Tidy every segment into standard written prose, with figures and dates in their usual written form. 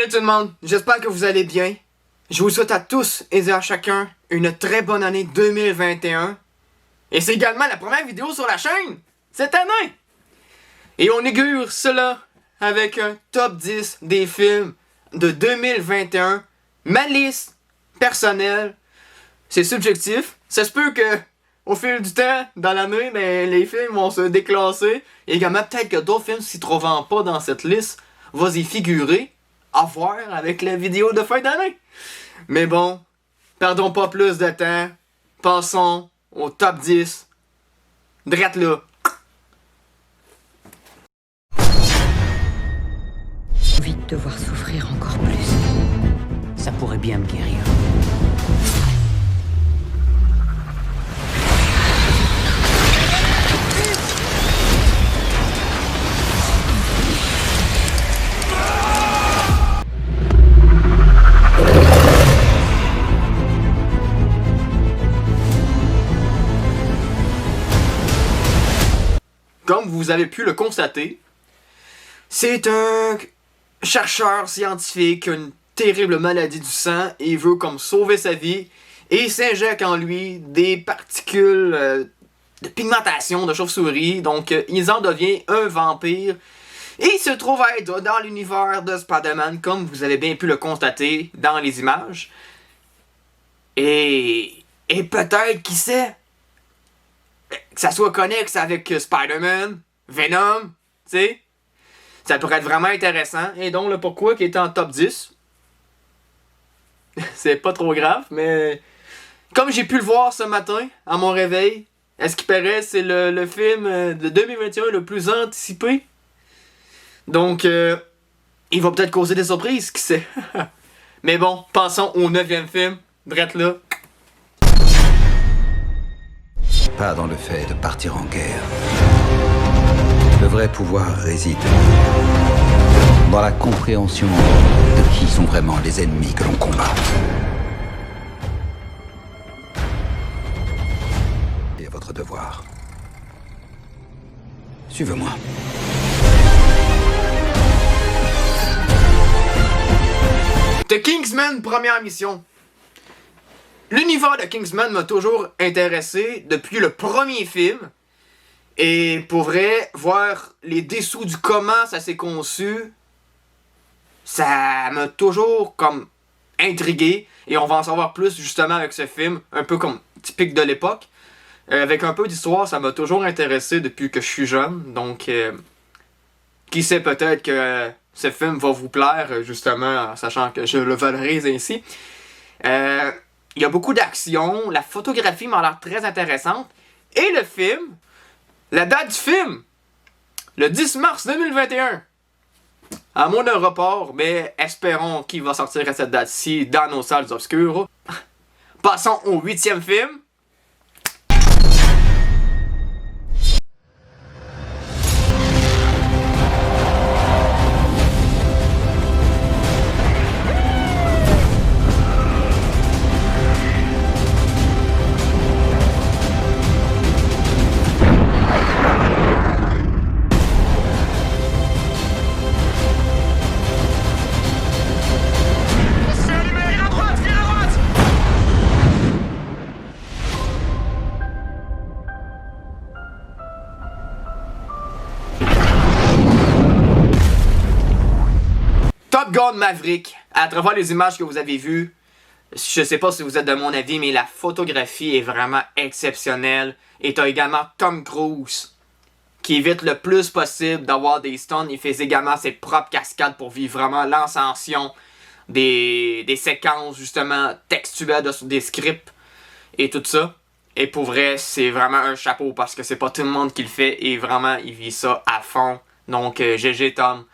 Salut tout le monde, j'espère que vous allez bien. Je vous souhaite à tous et à chacun une très bonne année 2021. Et c'est également la première vidéo sur la chaîne cette année. Et on augure cela avec un top 10 des films de 2021. Ma liste personnelle, c'est subjectif. Ça se peut que au fil du temps, dans l'année, les films vont se déclasser. Et également, peut-être que d'autres films s'y trouvant pas dans cette liste vont y figurer. À voir avec la vidéo de fin d'année. Mais bon, perdons pas plus de temps. Passons au top 10. Drette là. Envie de te voir souffrir encore plus. Ça pourrait bien me guérir. Comme vous avez pu le constater, c'est un chercheur scientifique qui a une terrible maladie du sang et il veut comme sauver sa vie et il s'injecte en lui des particules de pigmentation de chauve-souris, donc il en devient un vampire et il se trouve à être dans l'univers de Spider-Man comme vous avez bien pu le constater dans les images. Et peut-être, qui sait, que ça soit connexe avec Spider-Man, Venom, tu sais. Ça pourrait être vraiment intéressant. Et donc, le pourquoi qui est en top 10. C'est pas trop grave, mais comme j'ai pu le voir ce matin, à mon réveil, à ce qui paraît, c'est le film de 2021 le plus anticipé. Donc, il va peut-être causer des surprises, qui sait. Mais bon, passons au 9e film. Drette là. Pas dans le fait de partir en guerre. Le vrai pouvoir réside dans la compréhension de qui sont vraiment les ennemis que l'on combat. Et votre devoir. Suivez-moi. The Kingsman, première mission. L'univers de Kingsman m'a toujours intéressé depuis le premier film. Et pour vrai, voir les dessous du comment ça s'est conçu, ça m'a toujours comme intrigué. Et on va en savoir plus justement avec ce film, un peu comme typique de l'époque. Avec un peu d'histoire, ça m'a toujours intéressé depuis que je suis jeune. Donc, qui sait, peut-être que ce film va vous plaire, justement, en sachant que je le valorise ainsi. Il y a beaucoup d'action, la photographie m'a l'air très intéressante. Et le film, la date du film, le 10 mars 2021. À moins d'un report, mais espérons qu'il va sortir à cette date-ci dans nos salles obscures. Passons au 8e film. Top Gun Maverick, à travers les images que vous avez vues, je sais pas si vous êtes de mon avis, mais la photographie est vraiment exceptionnelle. Et t'as également Tom Cruise, qui évite le plus possible d'avoir des stunts. Il fait également ses propres cascades pour vivre vraiment l'ascension des séquences justement textuelles des scripts et tout ça. Et pour vrai, c'est vraiment un chapeau parce que c'est pas tout le monde qui le fait et vraiment, il vit ça à fond. Donc, GG Tom.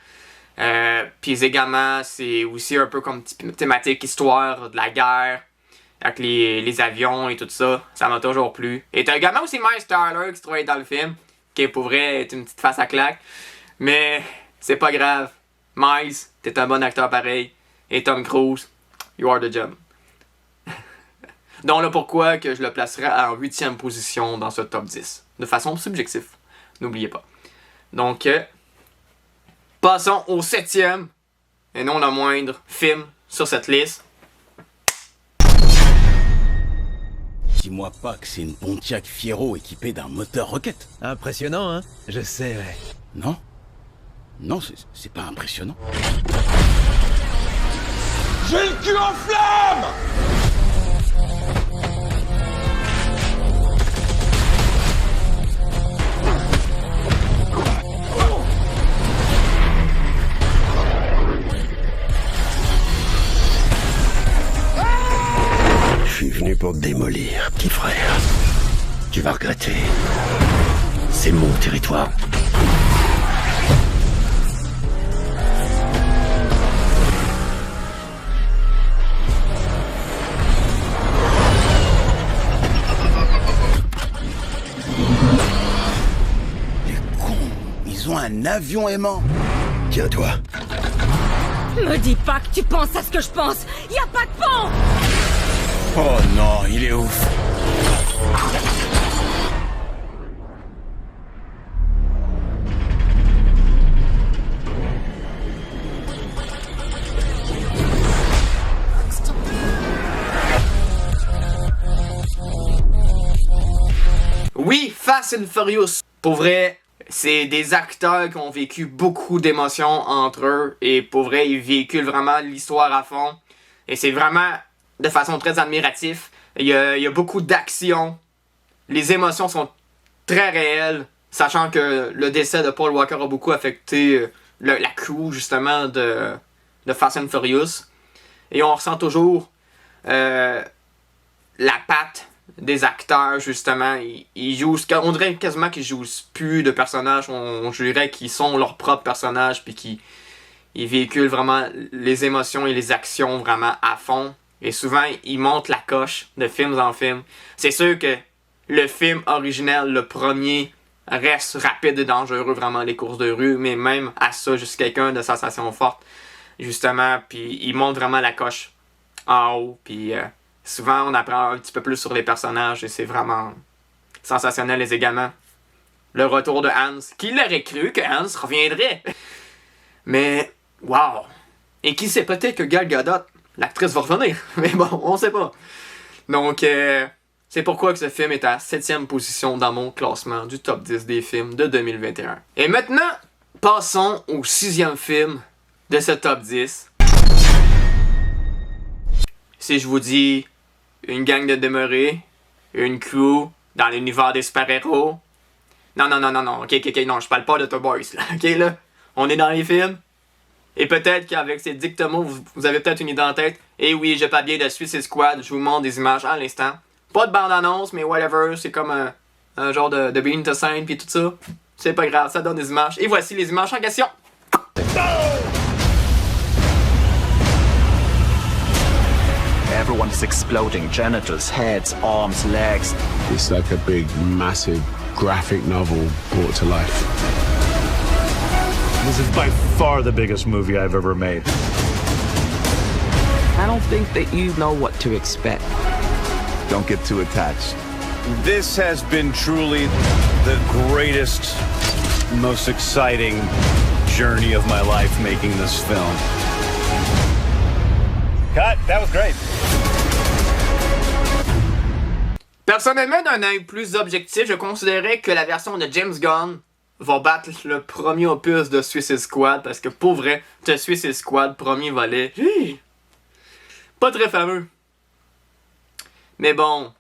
Puis également, c'est aussi un peu comme thématique histoire de la guerre, avec les avions et tout ça. Ça m'a toujours plu. Et t'as également aussi Miles Teller qui se trouve dans le film, qui pour vrai est une petite face à claque. Mais c'est pas grave. Miles, t'es un bon acteur pareil. Et Tom Cruise, you are the gem. Donc là pourquoi que je le placerai en 8e position dans ce top 10. De façon subjective. N'oubliez pas. Donc, passons au 7e et non le moindre film sur cette liste. Dis-moi pas que c'est une Pontiac Fiero équipée d'un moteur roquette. Impressionnant, hein? Je sais, ouais. Non? Non, c'est pas impressionnant. J'ai le cul en flamme! Je suis venu pour te démolir, petit frère. Tu vas regretter. C'est mon territoire. Les cons, ils ont un avion aimant. Tiens-toi. Me dis pas que tu penses à ce que je pense. Y a pas de pont. Oh non, il est ouf. Oui, Fast and Furious. Pour vrai, c'est des acteurs qui ont vécu beaucoup d'émotions entre eux. Et pour vrai, ils véhiculent vraiment l'histoire à fond. Et c'est vraiment de façon très admirative. Il y a beaucoup d'action. Les émotions sont très réelles. Sachant que le décès de Paul Walker a beaucoup affecté la crew, justement, de Fast and Furious. Et on ressent toujours la patte des acteurs, justement. Ils jouent, on dirait quasiment qu'ils jouent plus de personnages. On dirait qu'ils sont leurs propres personnages, puis qu'ils véhiculent vraiment les émotions et les actions vraiment à fond. Et souvent, ils montent la coche de film en film. C'est sûr que le film original, le premier, reste rapide et dangereux, vraiment, les courses de rue. Mais même à ça, juste quelqu'un de sensation forte, justement. Puis ils montent vraiment la coche en haut. Puis souvent, on apprend un petit peu plus sur les personnages et c'est vraiment sensationnel également. Le retour de Hans. Qui l'aurait cru que Hans reviendrait? Mais, wow! Et qui sait, peut-être que Gal Gadot, l'actrice, va revenir. Mais bon, on sait pas. Donc, c'est pourquoi que ce film est à 7e position dans mon classement du top 10 des films de 2021. Et maintenant, passons au 6e film de ce top 10. Si je vous dis une gang de demeurés, une crew dans l'univers des super-héros. Non, ok, non, je parle pas de The Boys, là, ok, là. On est dans les films. Et peut-être qu'avec ces dictons, vous avez peut-être une idée en tête. Et oui, j'ai pas bien de Suicide Squad, je vous montre des images à l'instant. Pas de bande-annonce, mais whatever, c'est comme un genre de behind the scene puis tout ça. C'est pas grave, ça donne des images. Et voici les images en question. Everyone's exploding. Genitals, heads, arms, legs. It's like a big, massive graphic novel brought to life. This is by far the biggest movie I've ever made. I don't think that you know what to expect. Don't get too attached. This has been truly the greatest, most exciting journey of my life making this film. Cut, that was great. Personnellement, d'un œil plus objectif, je considérais que la version de James Gunn va battre le premier opus de Suicide Squad, parce que pour vrai, The Suicide Squad, premier volet, pas très fameux. Mais bon,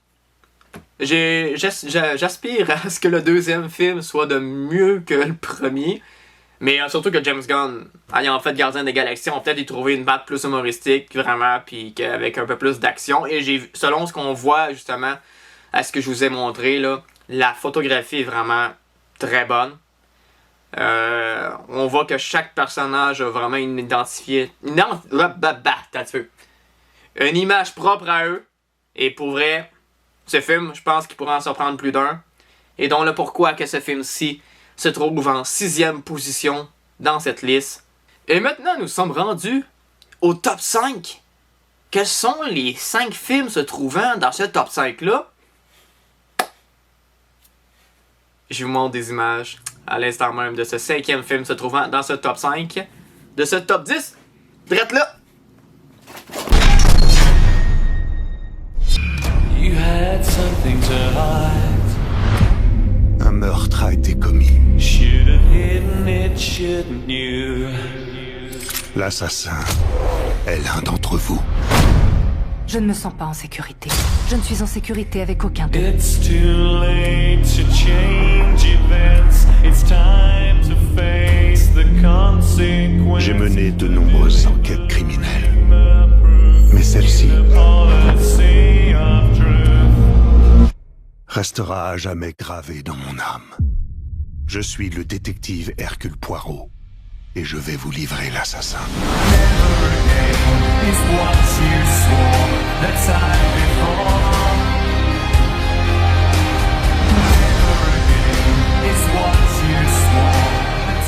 j'aspire à ce que le deuxième film soit de mieux que le premier. Mais surtout que James Gunn, ayant fait Gardien des Galaxies, on peut-être y trouver une batte plus humoristique, vraiment, puis avec un peu plus d'action. Et selon ce qu'on voit, justement, à ce que je vous ai montré, là, la photographie est vraiment très bonne. On voit que chaque personnage a vraiment une image propre à eux. Et pour vrai, ce film, je pense qu'il pourrait en surprendre plus d'un. Et donc le pourquoi que ce film-ci se trouve en 6e position dans cette liste. Et maintenant, nous sommes rendus au top 5. Quels sont les 5 films se trouvant dans ce top 5-là? Je vous montre des images à l'instant même de ce 5e film se trouvant dans ce top 5. De ce top 10. Drette là! You had something to hide. Un meurtre a été commis. Should have hidden it, shouldn't you? L'assassin est l'un d'entre vous. Je ne me sens pas en sécurité. Je ne suis en sécurité avec aucun d'eux. It's too late to change events. It's time to face the consequences. J'ai mené de nombreuses enquêtes criminelles. Mais celle-ci restera à jamais gravée dans mon âme. Je suis le détective Hercule Poirot et je vais vous livrer l'assassin.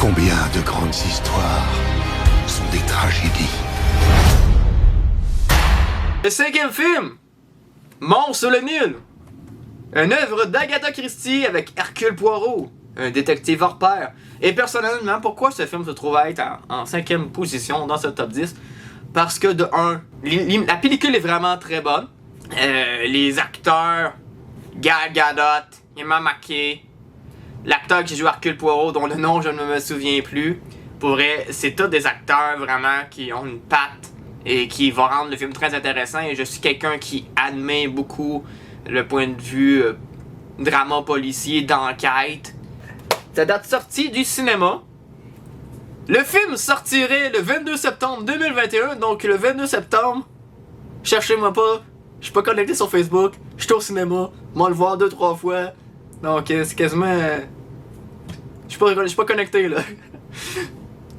Combien de grandes histoires sont des tragédies? Le 5e film, Monstre sur le Nil. Une œuvre d'Agatha Christie avec Hercule Poirot, un détective hors pair. Et personnellement, pourquoi ce film se trouve à être en 5e position dans ce top 10? Parce que de 1, la pellicule est vraiment très bonne. Les acteurs, Gal Gadot, Emma Mackey, l'acteur qui joue Hercule Poirot, dont le nom je ne me souviens plus. Pour vrai, c'est tous des acteurs vraiment qui ont une patte et qui vont rendre le film très intéressant. Et je suis quelqu'un qui admet beaucoup le point de vue drama policier, d'enquête. Ça date de sortie du cinéma. Le film sortirait le 22 septembre 2021, donc le 22 septembre, cherchez-moi pas, je suis pas connecté sur Facebook, je suis au cinéma, moi le voir 2-3 fois, donc c'est quasiment... Je suis pas connecté là.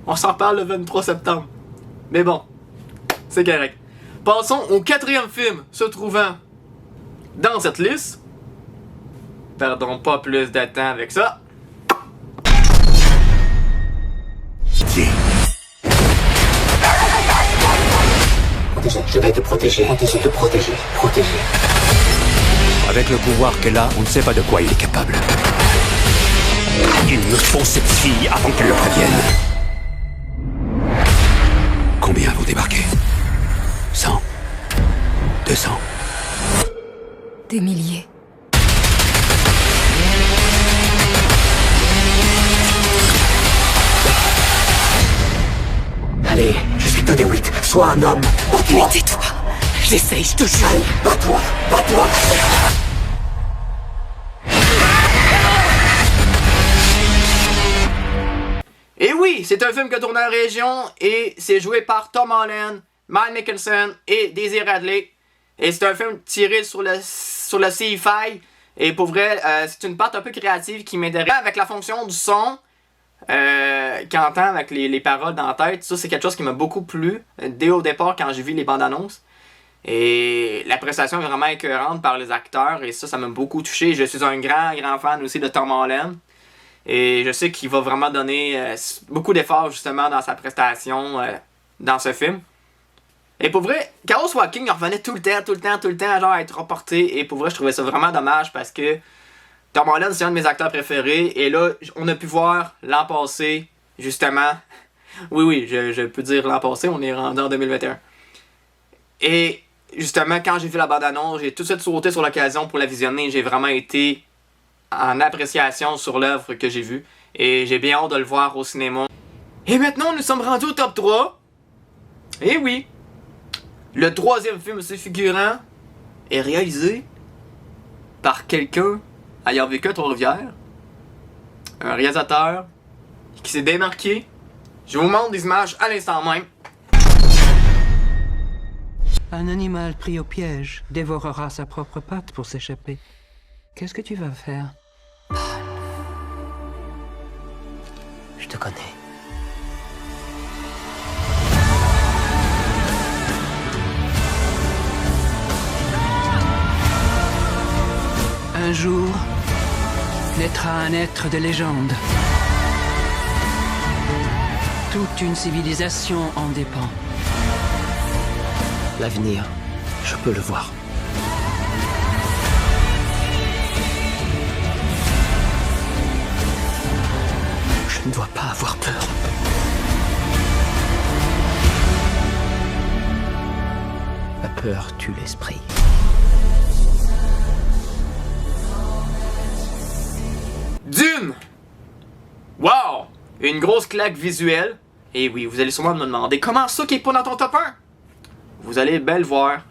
On s'en parle le 23 septembre. Mais bon, c'est correct. Passons au 4e film se trouvant dans cette liste. Perdons pas plus de temps avec ça. Je vais te protéger, protéger. Avec le pouvoir qu'elle a, on ne sait pas de quoi il est capable. Il me faut cette fille avant qu'elle le prévienne. Combien vous débarquez? 100? 200? Des milliers. Allez, je suis que des 8. Sois un homme. Mais tais-toi. J'essaye, je te jure. Allez, bats-toi. Et oui, c'est un film qui a tourné en région et c'est joué par Tom Holland, Mads Mikkelsen et Daisy Ridley. Et c'est un film tiré sur le sci-fi. Et pour vrai, c'est une part un peu créative qui m'intéresse avec la fonction du son. Qui entend avec les paroles dans la tête. Ça, c'est quelque chose qui m'a beaucoup plu dès au départ quand j'ai vu les bandes annonces. Et la prestation est vraiment écœurante par les acteurs. Et ça m'a beaucoup touché. Je suis un grand fan aussi de Tom Holland. Et je sais qu'il va vraiment donner beaucoup d'efforts justement dans sa prestation dans ce film. Et pour vrai, Chaos Walking revenait tout le temps genre à être reporté. Et pour vrai, je trouvais ça vraiment dommage parce que Tom Holland, c'est un de mes acteurs préférés. Et là, on a pu voir l'an passé, justement. Oui, je peux dire l'an passé, on est rendu en 2021. Et justement, quand j'ai vu la bande-annonce, j'ai tout de suite sauté sur l'occasion pour la visionner. J'ai vraiment été en appréciation sur l'œuvre que j'ai vue. Et j'ai bien hâte de le voir au cinéma. Et maintenant, nous sommes rendus au top 3. Et oui, le 3e film se figurant est réalisé par quelqu'un ayant vécu à Trois-Rivières. Un réalisateur qui s'est démarqué. Je vous montre des images à l'instant même. Un animal pris au piège dévorera sa propre patte pour s'échapper. Qu'est-ce que tu vas faire? Je te connais. Un jour, naîtra un être de légende. Toute une civilisation en dépend. L'avenir, je peux le voir. Je ne dois pas avoir peur. peur tue l'esprit. Dune! Wow! Une grosse claque visuelle. Et oui, vous allez sûrement me demander comment ça qui est pas dans ton top 1? Vous allez bien le voir.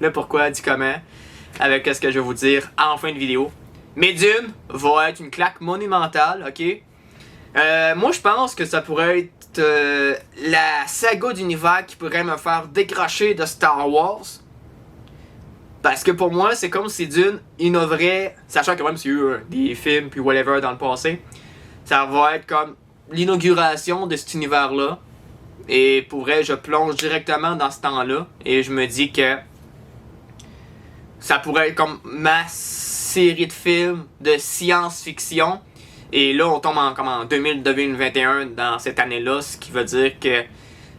Le pourquoi, du comment. Avec ce que je vais vous dire en fin de vidéo. Mais Dune va être une claque monumentale, ok? Moi, je pense que ça pourrait être la saga d'univers qui pourrait me faire décrocher de Star Wars. Parce que pour moi, c'est comme si Dune innoverait, sachant que même s'il y a eu des films puis whatever dans le passé, ça va être comme l'inauguration de cet univers-là. Et pour vrai, je plonge directement dans ce temps-là et je me dis que ça pourrait être comme ma série de films de science-fiction. Et là, on tombe en 2021 dans cette année-là, ce qui veut dire que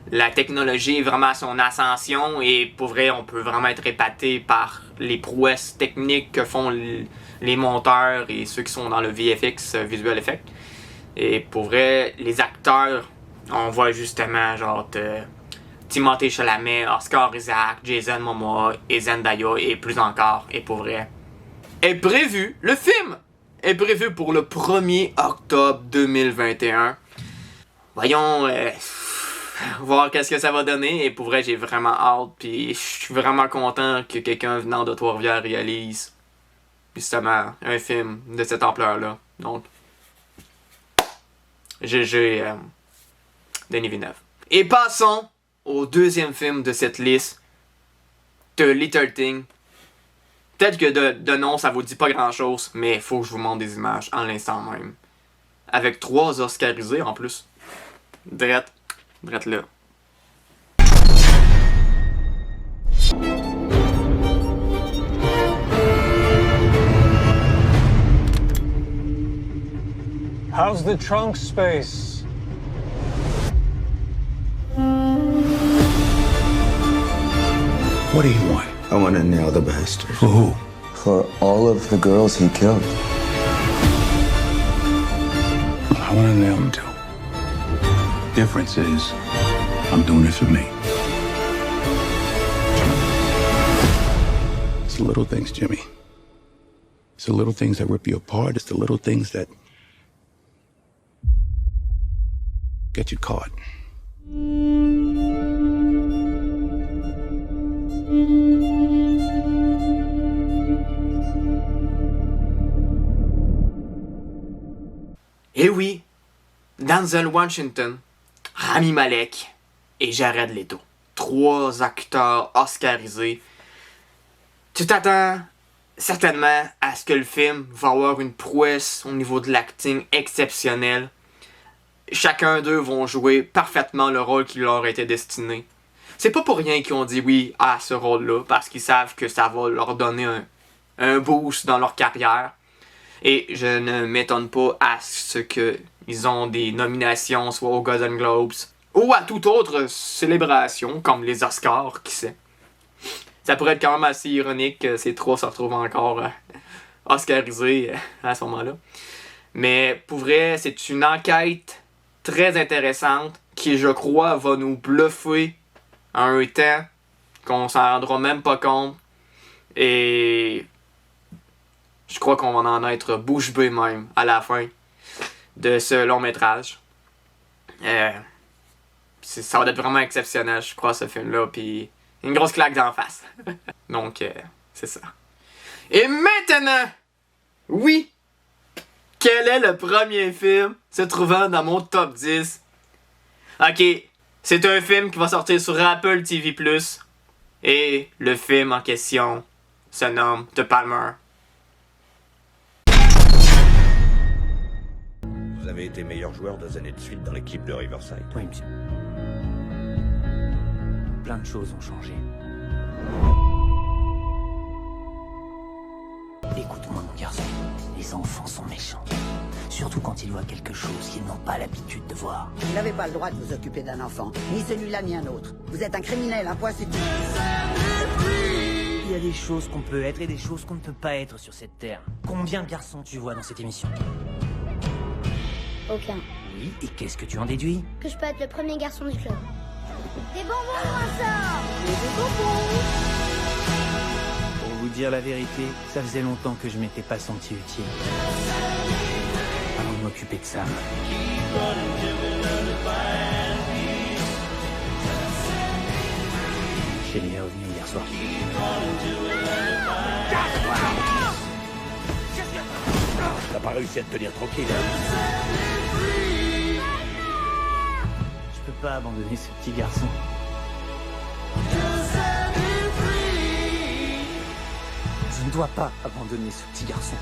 la technologie est vraiment à son ascension et pour vrai, on peut vraiment être épaté par les prouesses techniques que font les monteurs et ceux qui sont dans le VFX, Visual Effect. Et pour vrai, les acteurs, on voit justement genre Timothée Chalamet, Oscar Isaac, Jason Momoa et Zendaya et plus encore. Et pour vrai, le film est prévu pour le 1er octobre 2021. Voyons voir qu'est-ce que ça va donner. Et pour vrai, j'ai vraiment hâte. Puis je suis vraiment content que quelqu'un venant de Trois-Rivières réalise justement un film de cette ampleur-là. Donc, GG Denis Villeneuve. Et passons au deuxième film de cette liste, The Little Thing. Peut-être que de nom, ça vous dit pas grand-chose, mais il faut que je vous montre des images en l'instant même. Avec 3 Oscarisés en plus. Drette là. How's the trunk space? What do you want? I want to nail the bastard. For who? For all of the girls he killed. I want to nail him too. Difference is, I'm doing it for me. It's the little things, Jimmy. It's the little things that rip you apart. It's the little things that get you caught. Et oui, Denzel Washington, Rami Malek et Jared Leto. 3 acteurs oscarisés. Tu t'attends certainement à ce que le film va avoir une prouesse au niveau de l'acting exceptionnel. Chacun d'eux vont jouer parfaitement le rôle qui leur a été destiné. C'est pas pour rien qu'ils ont dit oui à ce rôle-là, parce qu'ils savent que ça va leur donner un boost dans leur carrière. Et je ne m'étonne pas à ce qu'ils ont des nominations, soit aux Golden Globes, ou à toute autre célébration, comme les Oscars, qui sait. Ça pourrait être quand même assez ironique que ces 3 se retrouvent encore oscarisés à ce moment-là. Mais pour vrai, c'est une enquête très intéressante qui, je crois, va nous bluffer à un temps qu'on s'en rendra même pas compte. Et je crois qu'on va en être bouche bée même à la fin de ce long métrage. Ça va être vraiment exceptionnel, je crois, ce film-là. Puis une grosse claque d'en face. Donc, c'est ça. Et maintenant, oui, quel est le premier film se trouvant dans mon top 10? Ok, c'est un film qui va sortir sur Apple TV+. Et le film en question se nomme The Palmer. Vous avez été meilleur joueur 2 années de suite dans l'équipe de Riverside. Oui, monsieur. Plein de choses ont changé. Écoute-moi, mon garçon. Les enfants sont méchants. Surtout quand ils voient quelque chose qu'ils n'ont pas l'habitude de voir. Vous n'avez pas le droit de vous occuper d'un enfant. Ni celui-là, ni un autre. Vous êtes un criminel, un point c'est tout. Il y a des choses qu'on peut être et des choses qu'on ne peut pas être sur cette terre. Combien de garçons tu vois dans cette émission? Aucun. Oui, et qu'est-ce que tu en déduis? Que je peux être le premier garçon du club. Des bonbons, moi ça! Des bonbons! dire la vérité, ça faisait longtemps que je m'étais pas senti utile. Avant de m'occuper de Sam. Shelly est revenu hier soir. T'as pas réussi à te tenir tranquille. Je peux pas abandonner ce petit garçon. Je ne dois pas abandonner ce petit garçon.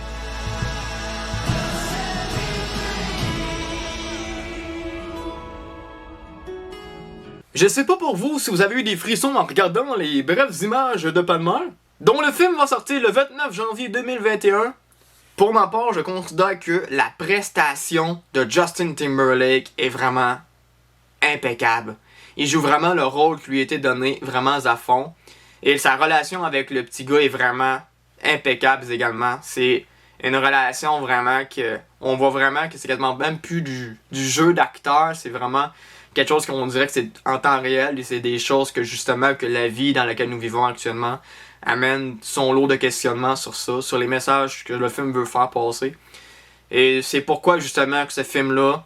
Je sais pas pour vous si vous avez eu des frissons en regardant les brèves images de Palmer, dont le film va sortir le 29 janvier 2021. Pour ma part, je considère que la prestation de Justin Timberlake est vraiment impeccable. Il joue vraiment le rôle qui lui a été donné vraiment à fond. Et sa relation avec le petit gars est vraiment impeccable également. C'est une relation vraiment que... On voit vraiment que c'est quasiment même plus du jeu d'acteur. C'est vraiment quelque chose qu'on dirait que c'est en temps réel. Et c'est des choses que justement que la vie dans laquelle nous vivons actuellement amène son lot de questionnements sur ça. Sur les messages que le film veut faire passer. Et c'est pourquoi justement que ce film-là,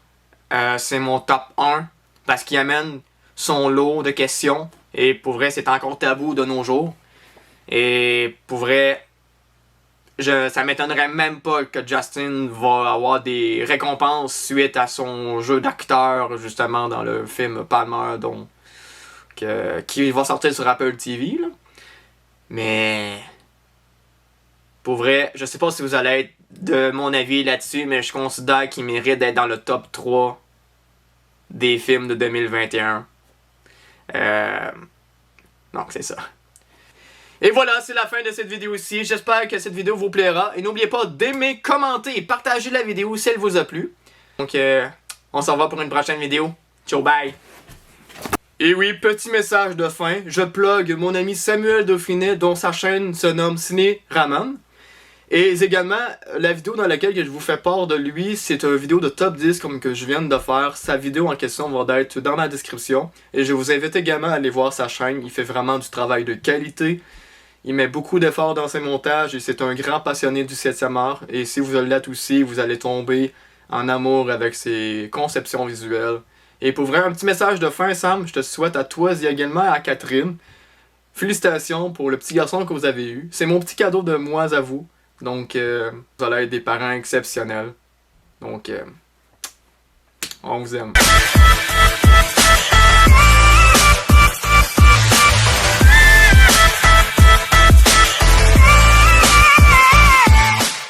c'est mon top 1. Parce qu'il amène son lot de questions. Et pour vrai, c'est encore tabou de nos jours. Et pour vrai, ça m'étonnerait même pas que Justin va avoir des récompenses suite à son jeu d'acteur, justement, dans le film Palmer, qui va sortir sur Apple TV. Là. Mais pour vrai, je sais pas si vous allez être de mon avis là-dessus, mais je considère qu'il mérite d'être dans le top 3 des films de 2021. Donc c'est ça. Et voilà, c'est la fin de cette vidéo-ci. J'espère que cette vidéo vous plaira. Et n'oubliez pas d'aimer, commenter et partager la vidéo si elle vous a plu. Donc on s'en va pour une prochaine vidéo. Ciao, bye! Et oui, petit message de fin. Je plug mon ami Samuel Dauphinet, dont sa chaîne se nomme Ciné Ramon. Et également, la vidéo dans laquelle je vous fais part de lui, c'est une vidéo de top 10 comme que je viens de faire. Sa vidéo en question va être dans la description. Et je vous invite également à aller voir sa chaîne. Il fait vraiment du travail de qualité. Il met beaucoup d'efforts dans ses montages et c'est un grand passionné du 7e art. Et si vous l'êtes aussi, vous allez tomber en amour avec ses conceptions visuelles. Et pour vrai, un petit message de fin, Sam, je te souhaite à toi et également à Catherine. Félicitations pour le petit garçon que vous avez eu. C'est mon petit cadeau de moi à vous. Donc, vous allez être des parents exceptionnels. Donc, on vous aime.